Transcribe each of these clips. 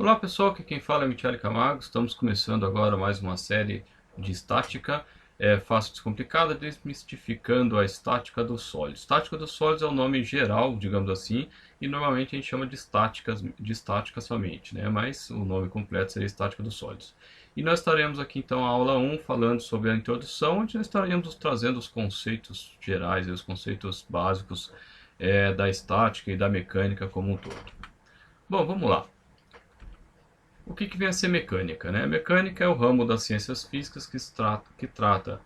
Olá pessoal, aqui quem fala é Michele Camargo. Estamos começando agora mais uma série de estática fácil e descomplicada, desmistificando a estática dos sólidos. Estática dos sólidos é o nome geral, digamos assim, e normalmente a gente chama de estática somente, né? Mas o nome completo seria estática dos sólidos. E nós estaremos aqui então a aula 1 falando sobre a introdução, onde nós estaremos trazendo os conceitos gerais, os conceitos básicos da estática e da mecânica como um todo. Bom, vamos lá. O que vem a ser mecânica, né? Mecânica é o ramo das ciências físicas que trata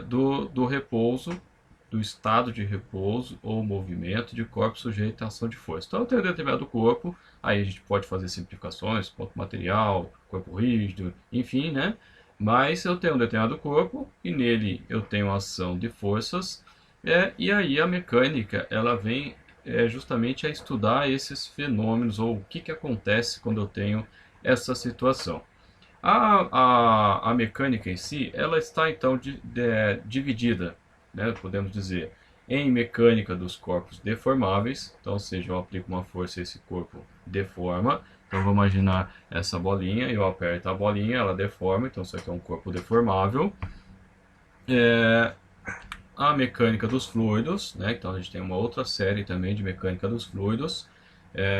do repouso, do estado de repouso ou movimento de corpo sujeito à ação de força. Então, eu tenho um determinado corpo, aí a gente pode fazer simplificações, corpo material, corpo rígido, enfim, né? Mas eu tenho um determinado corpo e nele eu tenho ação de forças, e aí a mecânica ela vem justamente a estudar esses fenômenos ou o que acontece quando eu tenho essa situação. A mecânica em si, ela está então dividida, né, podemos dizer, em mecânica dos corpos deformáveis, então, ou seja, eu aplico uma força e esse corpo deforma. Então, vou imaginar essa bolinha, eu aperto a bolinha, ela deforma, então isso aqui é um corpo deformável. A mecânica dos fluidos, né, então a gente tem uma outra série também de mecânica dos fluidos,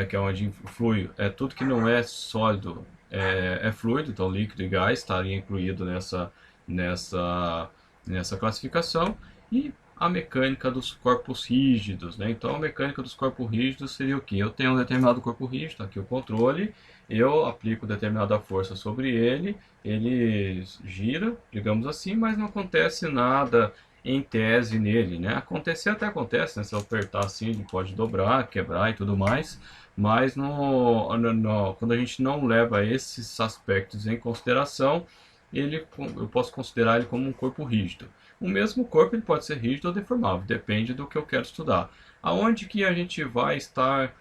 que é onde o fluido é tudo que não é sólido é fluido, então líquido e gás estaria incluído nessa, nessa classificação. E a mecânica dos corpos rígidos, né? Então a mecânica dos corpos rígidos seria o que? Eu tenho um determinado corpo rígido, aqui o controle, eu aplico determinada força sobre ele, ele gira, digamos assim, mas não acontece nada em tese nele, né? Acontecer até acontece, né? Se eu apertar assim, ele pode dobrar, quebrar e tudo mais, mas quando a gente não leva esses aspectos em consideração, eu posso considerar ele como um corpo rígido. O mesmo corpo ele pode ser rígido ou deformável, depende do que eu quero estudar. Aonde que a gente vai estar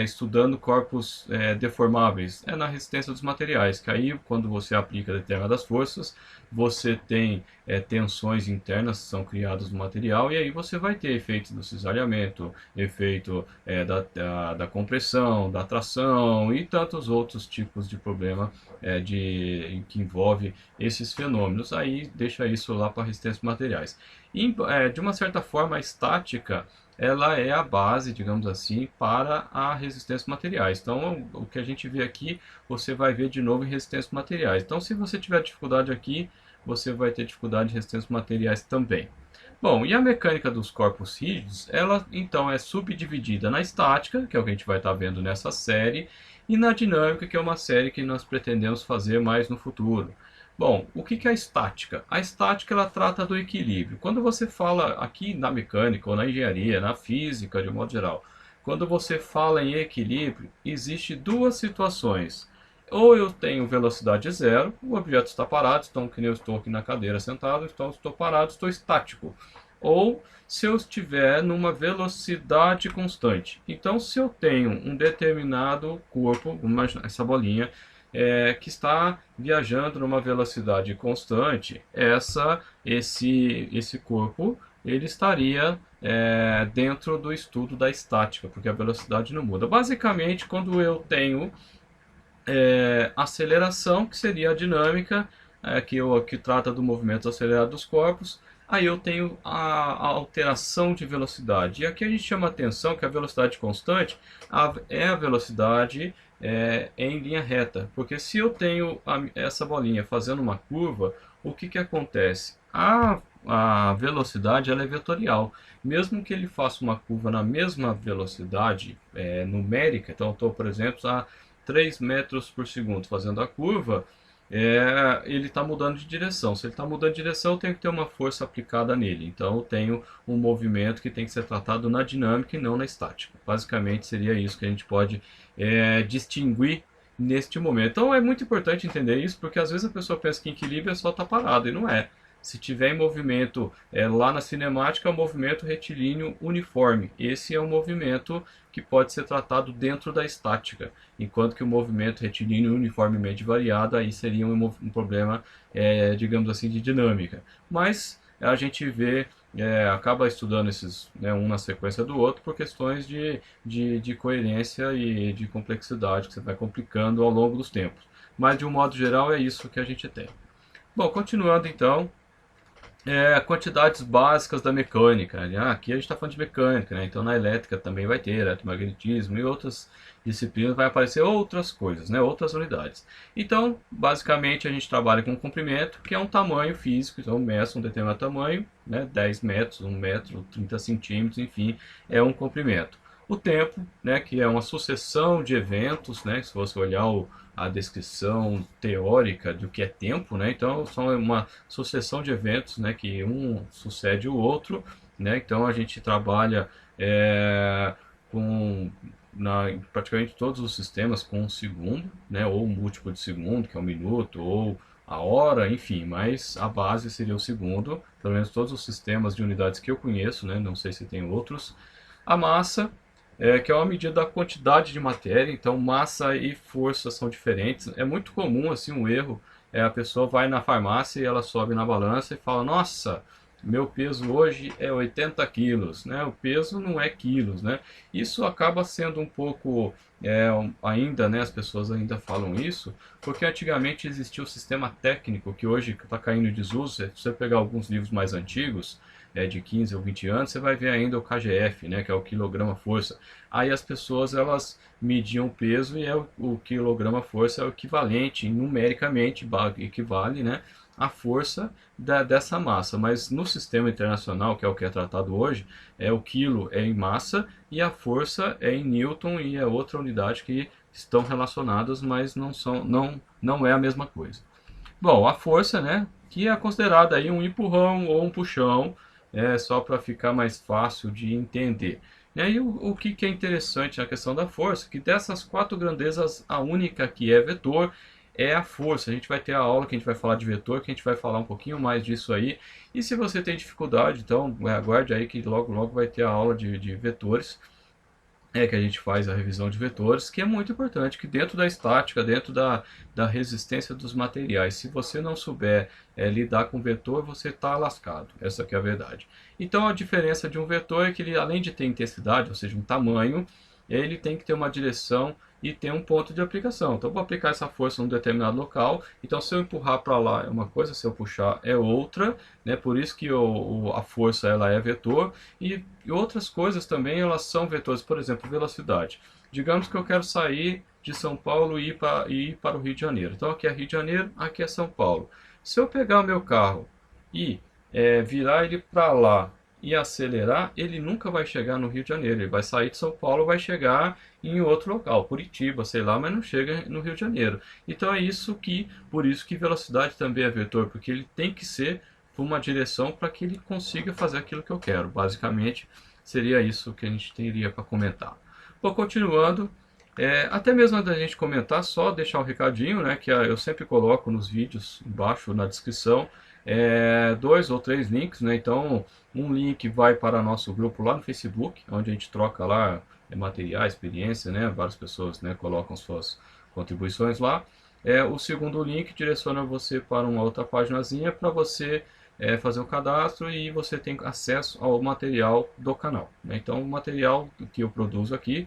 estudando corpos deformáveis? É na resistência dos materiais, que aí quando você aplica determinadas forças, você tem tensões internas que são criadas no material, e aí você vai ter efeitos do cisalhamento, efeito da compressão, da tração e tantos outros tipos de problema que envolve esses fenômenos. Aí deixa isso lá para resistência de materiais. E, de uma certa forma, a estática ela é a base, digamos assim, para a resistência de materiais. Então, o que a gente vê aqui, você vai ver de novo em resistência de materiais. Então, se você tiver dificuldade aqui, você vai ter dificuldade em resistência de materiais também. Bom, e a mecânica dos corpos rígidos, ela então é subdividida na estática, que é o que a gente vai estar vendo nessa série, e na dinâmica, que é uma série que nós pretendemos fazer mais no futuro. Bom, o que é a estática? A estática ela trata do equilíbrio. Quando você fala aqui na mecânica ou na engenharia, na física de modo geral, quando você fala em equilíbrio, existe duas situações. Ou eu tenho velocidade zero, o objeto está parado, então que nem eu estou aqui na cadeira sentado, então estou parado, estou estático. Ou se eu estiver numa velocidade constante. Então, se eu tenho um determinado corpo, vamos imaginar essa bolinha, que está viajando numa velocidade constante, esse corpo ele estaria dentro do estudo da estática, porque a velocidade não muda. Basicamente, quando eu tenho aceleração, que seria a dinâmica, que trata do movimento acelerado dos corpos. Aí eu tenho a alteração de velocidade. E aqui a gente chama a atenção que a velocidade constante é a velocidade em linha reta. Porque se eu tenho essa bolinha fazendo uma curva, o que acontece? A velocidade ela é vetorial. Mesmo que ele faça uma curva na mesma velocidade numérica, então eu estou, por exemplo, a 3 metros por segundo fazendo a curva, ele está mudando de direção. Se ele está mudando de direção, eu tenho que ter uma força aplicada nele. Então eu tenho um movimento que tem que ser tratado na dinâmica e não na estática. Basicamente seria isso que a gente pode distinguir neste momento. Então é muito importante entender isso, porque às vezes a pessoa pensa que equilíbrio é só estar parado, e não é. Se tiver em movimento lá na cinemática, é um movimento retilíneo uniforme. Esse é um movimento que pode ser tratado dentro da estática, enquanto que o movimento retilíneo uniformemente variado aí seria um problema, digamos assim, de dinâmica. Mas a gente vê acaba estudando esses, né, um na sequência do outro por questões de coerência e de complexidade que você vai complicando ao longo dos tempos. Mas de um modo geral é isso que a gente tem. Bom, continuando então, quantidades básicas da mecânica, né? Aqui a gente está falando de mecânica, né? Então na elétrica também vai ter eletromagnetismo e outras disciplinas vai aparecer outras coisas, né? Outras unidades. Então, basicamente a gente trabalha com comprimento, que é um tamanho físico, então meça um determinado tamanho, né? 10 metros, 1 metro, 30 centímetros, enfim, é um comprimento. O tempo, né, que é uma sucessão de eventos, né, se você olhar a descrição teórica do que é tempo, né, então são uma sucessão de eventos, né, que um sucede o outro, né, então a gente trabalha com praticamente todos os sistemas com um segundo, né, ou um múltiplo de segundo, que é um minuto, ou a hora, enfim, mas a base seria o segundo, pelo menos todos os sistemas de unidades que eu conheço, né, não sei se tem outros. A massa, que é uma medida da quantidade de matéria, então massa e força são diferentes. É muito comum assim um erro, a pessoa vai na farmácia e ela sobe na balança e fala, nossa, meu peso hoje é 80 quilos, né? O peso não é quilos, né? Isso acaba sendo um pouco, ainda, né? As pessoas ainda falam isso, porque antigamente existia o sistema técnico, que hoje está caindo em desuso. Se você pegar alguns livros mais antigos, de 15 ou 20 anos, você vai ver ainda o KGF, né, que é o quilograma-força. Aí as pessoas elas mediam o peso e o quilograma-força é o equivalente, numericamente, equivale, né, à força dessa massa. Mas no sistema internacional, que é o que é tratado hoje, o quilo é em massa e a força é em newton e é outra unidade que estão relacionadas, mas não é a mesma coisa. Bom, a força, né, que é considerada aí um empurrão ou um puxão, só para ficar mais fácil de entender. E aí o que é interessante na questão da força, que dessas quatro grandezas, a única que é vetor é a força. A gente vai ter a aula que a gente vai falar de vetor, que a gente vai falar um pouquinho mais disso aí. E se você tem dificuldade, então aguarde aí que logo logo vai ter a aula de vetores, que a gente faz a revisão de vetores, que é muito importante, que dentro da estática, dentro da resistência dos materiais, se você não souber lidar com vetor, você está lascado. Essa que é a verdade. Então a diferença de um vetor é que ele, além de ter intensidade, ou seja, um tamanho, ele tem que ter uma direção e ter um ponto de aplicação. Então, vou aplicar essa força num determinado local. Então, se eu empurrar para lá é uma coisa, se eu puxar é outra, né? Por isso que a força ela é vetor. E outras coisas também elas são vetores. Por exemplo, velocidade. Digamos que eu quero sair de São Paulo e ir para o Rio de Janeiro. Então, aqui é Rio de Janeiro, aqui é São Paulo. Se eu pegar o meu carro e virar ele para lá e acelerar, ele nunca vai chegar no Rio de Janeiro. Ele vai sair de São Paulo, vai chegar em outro local, Curitiba, sei lá, mas não chega no Rio de Janeiro. Então é por isso que velocidade também é vetor, porque ele tem que ser por uma direção para que ele consiga fazer aquilo que eu quero. Basicamente seria isso que a gente teria para comentar. Bom, continuando, até mesmo antes da gente comentar, só deixar um recadinho, né, que eu sempre coloco nos vídeos embaixo na descrição, 2 ou 3 links, né? Então um link vai para nosso grupo lá no Facebook, onde a gente troca lá materiais, experiência, né? Várias pessoas, né, colocam suas contribuições lá. O segundo link direciona você para uma outra paginazinha para você fazer o cadastro e você tem acesso ao material do canal, né? Então o material que eu produzo aqui,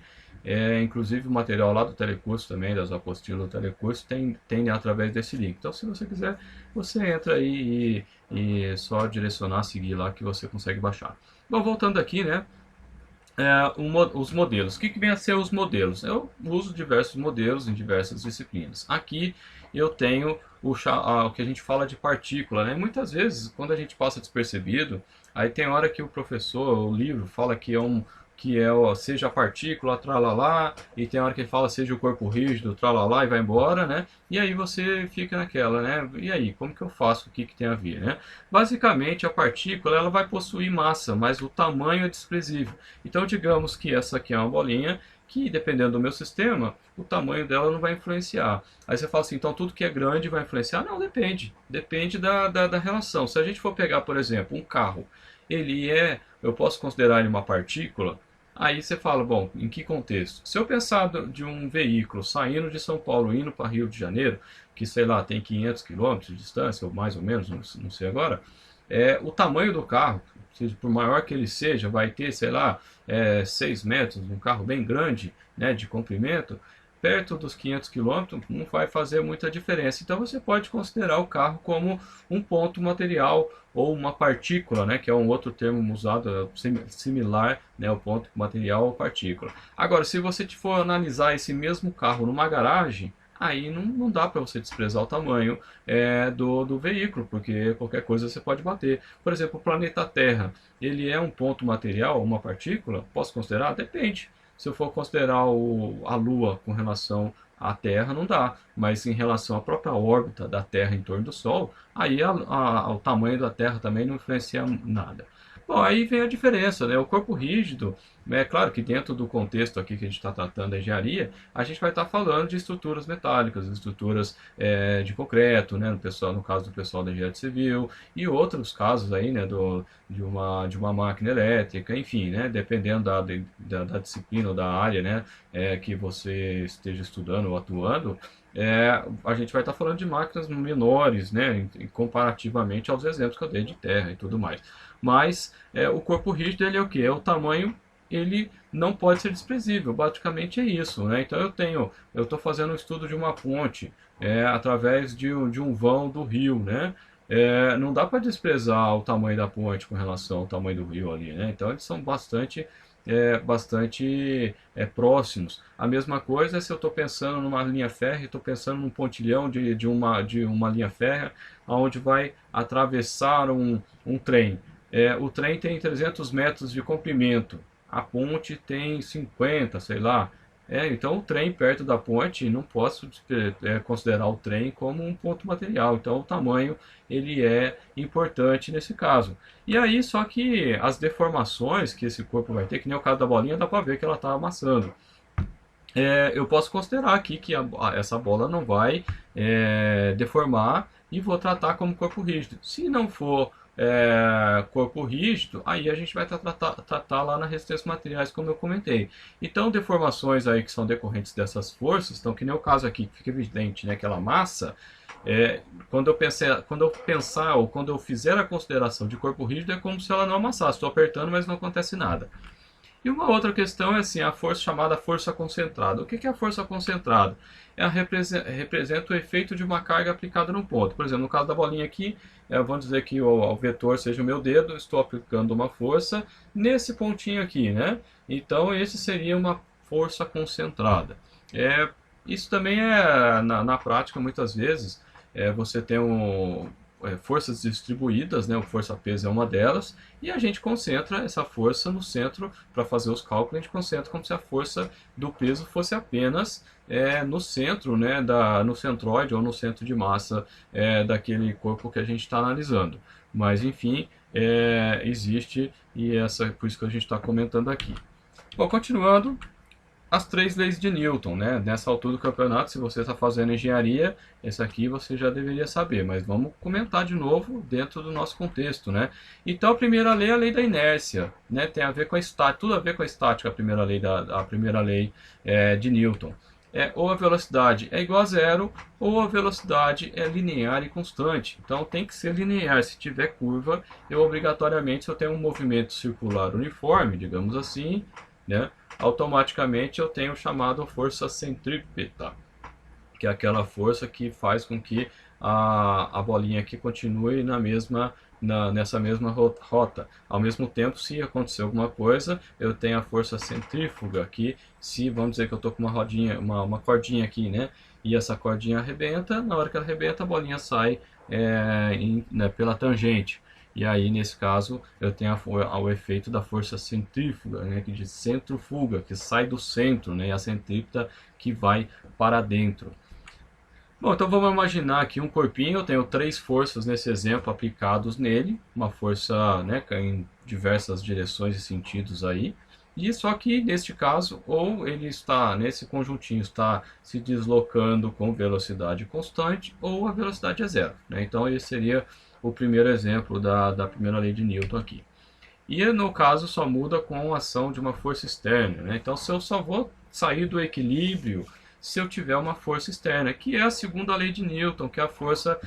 inclusive o material lá do telecurso também, das apostilas do telecurso, tem através desse link. Então se você quiser, você entra aí e só direcionar, seguir lá que você consegue baixar. Bom, voltando aqui, né? Os modelos. O que vem a ser os modelos? Eu uso diversos modelos em diversas disciplinas. Aqui eu tenho o que a gente fala de partícula, né? Muitas vezes, quando a gente passa despercebido, aí tem hora que o professor, o livro, fala seja a partícula, tralalá, e tem hora que ele fala seja o corpo rígido, tralalá, e vai embora, né? E aí você fica naquela, né? E aí, como que eu faço? O que tem a ver, né? Basicamente, a partícula ela vai possuir massa, mas o tamanho é desprezível. Então, digamos que essa aqui é uma bolinha, que dependendo do meu sistema, o tamanho dela não vai influenciar. Aí você fala assim, então tudo que é grande vai influenciar? Não, depende. Depende da relação. Se a gente for pegar, por exemplo, um carro, eu posso considerar ele uma partícula. Aí você fala, bom, em que contexto? Se eu pensar de um veículo saindo de São Paulo indo para Rio de Janeiro, que sei lá, tem 500 quilômetros de distância, ou mais ou menos, não sei agora, o tamanho do carro, por maior que ele seja, vai ter, sei lá, 6 metros, um carro bem grande, né, de comprimento, perto dos 500 quilômetros não vai fazer muita diferença. Então você pode considerar o carro como um ponto material ou uma partícula, né, que é um outro termo usado similar, né, o ponto material ou partícula. Agora, se você for analisar esse mesmo carro numa garagem, aí não dá para você desprezar o tamanho do veículo, porque qualquer coisa você pode bater. Por exemplo, o planeta Terra, ele é um ponto material, uma partícula? Posso considerar? Depende. Se eu for considerar a Lua com relação à Terra, não dá. Mas em relação à própria órbita da Terra em torno do Sol, aí o tamanho da Terra também não influencia nada. Bom, aí vem a diferença, né? O corpo rígido, é claro que dentro do contexto aqui que a gente está tratando da engenharia, a gente vai estar falando de estruturas metálicas, estruturas de concreto, né? No caso do pessoal da engenharia civil, e outros casos aí, né? De uma máquina elétrica, enfim, né? Dependendo da disciplina ou da área, né? Que você esteja estudando ou atuando, a gente vai estar falando de máquinas menores, né? Comparativamente aos exemplos que eu dei de terra e tudo mais. Mas o corpo rígido ele é o que? É o tamanho, ele não pode ser desprezível, basicamente é isso, né? Então eu estou fazendo um estudo de uma ponte através de um vão do rio, né? Não dá para desprezar o tamanho da ponte com relação ao tamanho do rio ali, né? Então eles são bastante próximos. A mesma coisa é se eu estou pensando numa linha férrea, estou pensando num pontilhão de uma linha férrea, onde vai atravessar um trem. O trem tem 300 metros de comprimento, a ponte tem 50, sei lá. Então o trem perto da ponte, não posso considerar o trem como um ponto material. Então o tamanho ele é importante nesse caso. E aí só que as deformações que esse corpo vai ter, que nem o caso da bolinha, dá para ver que ela está amassando. Eu posso considerar aqui que essa bola não vai deformar e vou tratar como corpo rígido. Se não for corpo rígido, aí a gente vai tratar lá na resistência materiais, como eu comentei. Então, deformações aí que são decorrentes dessas forças, então que nem o caso aqui, que fica evidente, né, aquela massa, quando eu pensar ou quando eu fizer a consideração de corpo rígido, é como se ela não amassasse. Estou apertando, mas não acontece nada. E uma outra questão é assim, a força chamada força concentrada. O que é a força concentrada? Representa o efeito de uma carga aplicada num ponto. Por exemplo, no caso da bolinha aqui, vamos dizer que o vetor seja o meu dedo, estou aplicando uma força nesse pontinho aqui, né? Então, esse seria uma força concentrada. Isso também na prática, muitas vezes, você tem forças distribuídas, né? O força-peso é uma delas, e a gente concentra essa força no centro. Para fazer os cálculos, a gente concentra como se a força do peso fosse apenas no centro, né? No centroide ou no centro de massa daquele corpo que a gente está analisando. Mas enfim, existe, e por isso que a gente está comentando aqui. Bom, continuando, as 3 leis de Newton, né? Nessa altura do campeonato, se você está fazendo engenharia, esse aqui você já deveria saber, mas vamos comentar de novo dentro do nosso contexto, né? Então a primeira lei é a lei da inércia, né? Tem a ver com a estática, tudo a ver com a estática, a primeira lei de Newton. Ou a velocidade é igual a zero, ou a velocidade é linear e constante. Então tem que ser linear. Se tiver curva, obrigatoriamente, se eu tenho um movimento circular uniforme, digamos assim, né? Automaticamente eu tenho chamado força centrípeta, que é aquela força que faz com que a bolinha aqui continue nessa mesma rota. Ao mesmo tempo, se acontecer alguma coisa, eu tenho a força centrífuga aqui. Se vamos dizer que eu estou com uma rodinha, uma cordinha aqui, né? E essa cordinha arrebenta, na hora que ela arrebenta, a bolinha sai pela tangente. E aí, nesse caso, eu tenho o efeito da força centrífuga, né, que de centrofuga, que sai do centro, né, e a centrípeta que vai para dentro. Bom, então vamos imaginar aqui um corpinho, eu tenho 3 forças nesse exemplo aplicados nele, uma força, né, em diversas direções e sentidos aí, e só que neste caso, ou ele está, nesse conjuntinho, está se deslocando com velocidade constante, ou a velocidade é zero, né? Então esse seria o primeiro exemplo da primeira lei de Newton aqui. E no caso só muda com a ação de uma força externa, né? Então se eu só vou sair do equilíbrio se eu tiver uma força externa, que é a segunda lei de Newton, que é a força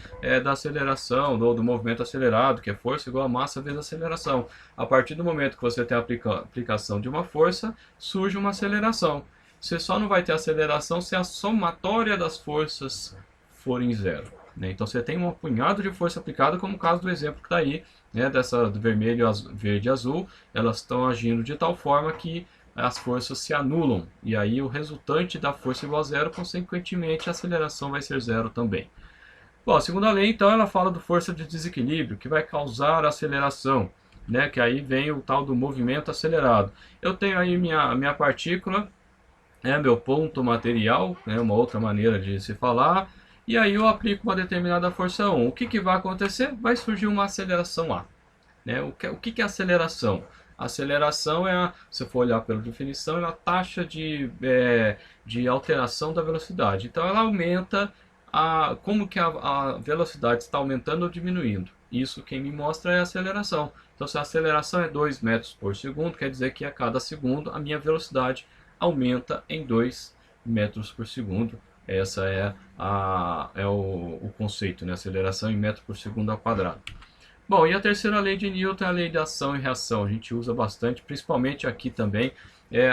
da aceleração, ou do movimento acelerado, que é força igual a massa vezes aceleração. A partir do momento que você tem a aplicação de uma força, surge uma aceleração. Você só não vai ter aceleração se a somatória das forças for em zero, né? Então você tem um punhado de força aplicada, como o caso do exemplo que está aí, né, dessa do vermelho, verde e azul, elas estão agindo de tal forma que as forças se anulam, e aí o resultante da força igual a zero, consequentemente a aceleração vai ser zero também. Bom, a segunda lei, então, ela fala do força de desequilíbrio, que vai causar aceleração, né, que aí vem o tal do movimento acelerado. Eu tenho aí minha partícula, meu ponto material, uma outra maneira de se falar, e aí eu aplico uma determinada força 1. O que vai acontecer? Vai surgir uma aceleração A. Né? O que é aceleração? A aceleração se for olhar pela definição, é a taxa de alteração da velocidade. Então ela aumenta, como que a velocidade está aumentando ou diminuindo. Isso quem me mostra é a aceleração. Então se a aceleração é 2 metros por segundo, quer dizer que a cada segundo a minha velocidade aumenta em 2 metros por segundo. Essa é o conceito, né? Aceleração em metros por segundo ao quadrado. Bom, e a terceira lei de Newton é a lei de ação e reação. A gente usa bastante, principalmente aqui também.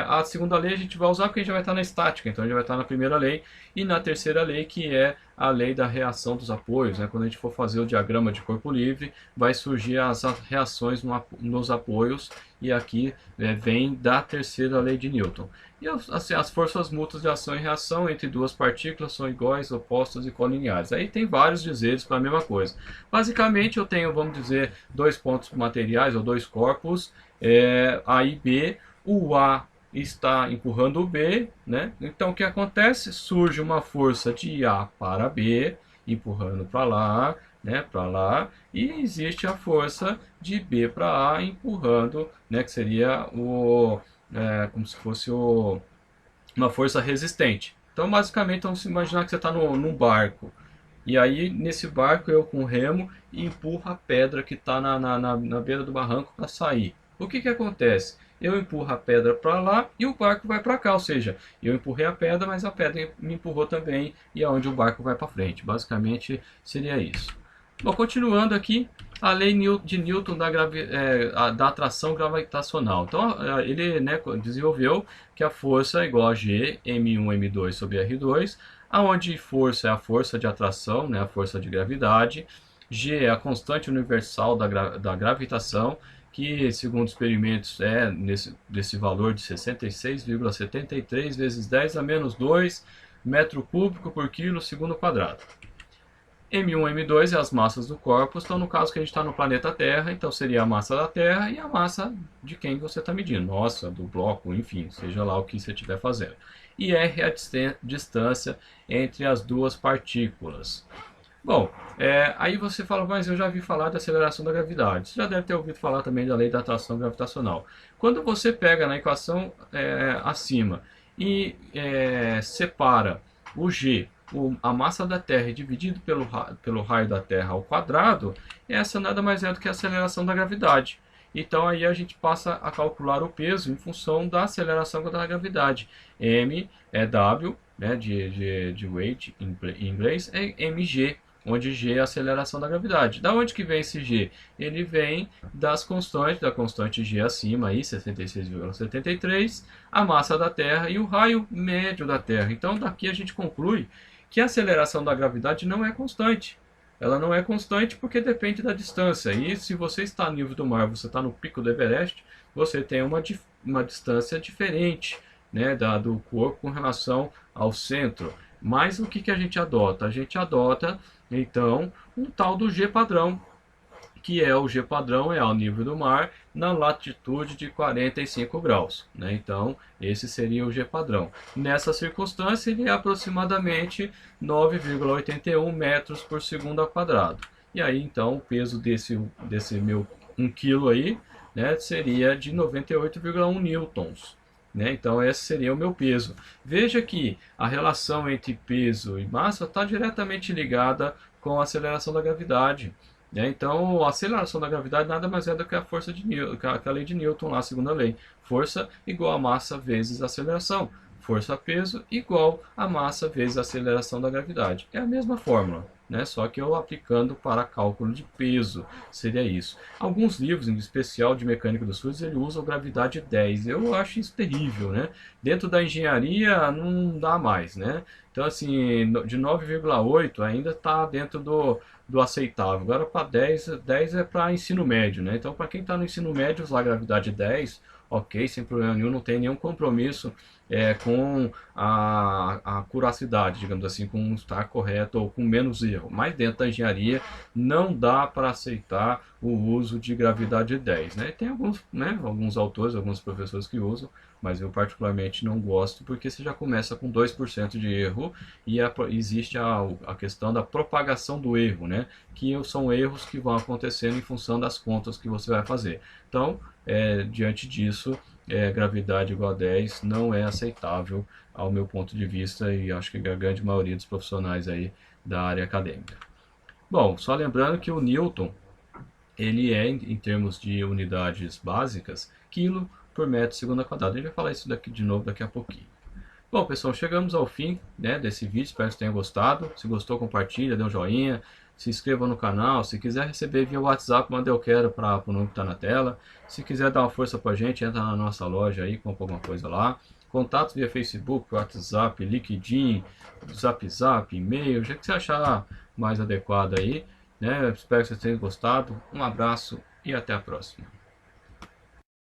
A segunda lei a gente vai usar porque a gente vai estar na estática, então a gente vai estar na primeira lei. E na terceira lei, que é a lei da reação dos apoios, né? Quando a gente for fazer o diagrama de corpo livre, vai surgir as reações nos apoios, e aqui vem da terceira lei de Newton. E as forças mútuas de ação e reação entre duas partículas são iguais, opostas e colineares. Aí tem vários dizeres para a mesma coisa. Basicamente eu tenho, vamos dizer, dois pontos materiais ou dois corpos, A e B. O A está empurrando o B, né? Então o que acontece? Surge uma força de A para B, empurrando para lá, né, para lá, e existe a força de B para A empurrando, né, que seria como se fosse uma força resistente. Então basicamente, vamos imaginar que você está num barco, e aí nesse barco eu com o remo empurro a pedra que está na beira do barranco para sair. O que acontece? Eu empurro a pedra para lá e o barco vai para cá, ou seja, eu empurrei a pedra, mas a pedra me empurrou também, e é onde o barco vai para frente. Basicamente seria isso. Bom, continuando aqui, a lei de Newton da atração gravitacional. Então ele, né, desenvolveu que a força é igual a G, M1, M2 sobre R2, aonde força é a força de atração, né, a força de gravidade, G é a constante universal da gravitação, que segundo experimentos é desse valor de 66,73 vezes 10 a menos 2 metro cúbico por quilo segundo quadrado. M1 e M2 é as massas do corpus, então no caso que a gente está no planeta Terra, então seria a massa da Terra e a massa de quem você está medindo, nossa, do bloco, enfim, seja lá o que você estiver fazendo. E R é a distância entre as duas partículas. Bom, aí você fala, mas eu já vi falar da aceleração da gravidade. Você já deve ter ouvido falar também da lei da atração gravitacional. Quando você pega na equação acima e separa o G, a massa da Terra, dividido pelo raio da Terra ao quadrado, essa nada mais é do que a aceleração da gravidade. Então aí a gente passa a calcular o peso em função da aceleração da gravidade. M é W, né, de weight em inglês, é mg, onde g é a aceleração da gravidade. Da onde que vem esse g? Ele vem das constantes, da constante g acima, aí 66,73, a massa da Terra e o raio médio da Terra. Então daqui a gente conclui que a aceleração da gravidade não é constante. Ela não é constante porque depende da distância. E se você está no nível do mar, você está no pico do Everest, você tem uma distância diferente, né, do corpo com relação ao centro. Mas o que a gente adota? A gente adota, então, um tal do G padrão, que é o G padrão ao nível do mar, na latitude de 45 graus. Né? Então, esse seria o G padrão. Nessa circunstância, ele é aproximadamente 9,81 metros por segundo ao quadrado. E aí, então, o peso desse meu 1 kg aí, né, seria de 98,1 newtons. Né? Então esse seria o meu peso. Veja que a relação entre peso e massa está diretamente ligada com a aceleração da gravidade. Né? Então a aceleração da gravidade nada mais é do que a força de Newton, que a lei de Newton, lá, a segunda lei. Força igual a massa vezes aceleração. força-peso igual a massa vezes a aceleração da gravidade. É a mesma fórmula, né? Só que eu aplicando para cálculo de peso, seria isso. Alguns livros, em especial de mecânica dos fluidos, ele usa gravidade 10. Eu acho isso terrível, né? Dentro da engenharia não dá mais, né? Então, assim, de 9,8 ainda está dentro do aceitável. Agora, para 10 é para ensino médio, né? Então, para quem está no ensino médio, usar gravidade 10, ok, sem problema nenhum, não tem nenhum compromisso com a curacidade, digamos assim, com estar correto ou com menos erro. Mas dentro da engenharia não dá para aceitar o uso de gravidade 10, né? Tem alguns, né, alguns autores, alguns professores que usam, mas eu particularmente não gosto, porque você já começa com 2% de erro e existe a questão da propagação do erro, né? Que são erros que vão acontecendo em função das contas que você vai fazer. Então, diante disso, gravidade igual a 10 não é aceitável ao meu ponto de vista e acho que a grande maioria dos profissionais aí da área acadêmica. Bom, só lembrando que o Newton, ele é, em termos de unidades básicas, quilo por metro segundo quadrado. A gente vai falar isso daqui de novo daqui a pouquinho. Bom, pessoal, chegamos ao fim, né, desse vídeo, espero que tenham gostado. Se gostou, compartilha, dê um joinha, se inscreva no canal. Se quiser receber via WhatsApp, manda eu quero para o número que está na tela. Se quiser dar uma força para a gente, entra na nossa loja aí, compra alguma coisa lá. Contatos via Facebook, WhatsApp, LinkedIn, Zap, e-mail, já que você achar mais adequado aí, né? Espero que vocês tenham gostado. Um abraço e até a próxima.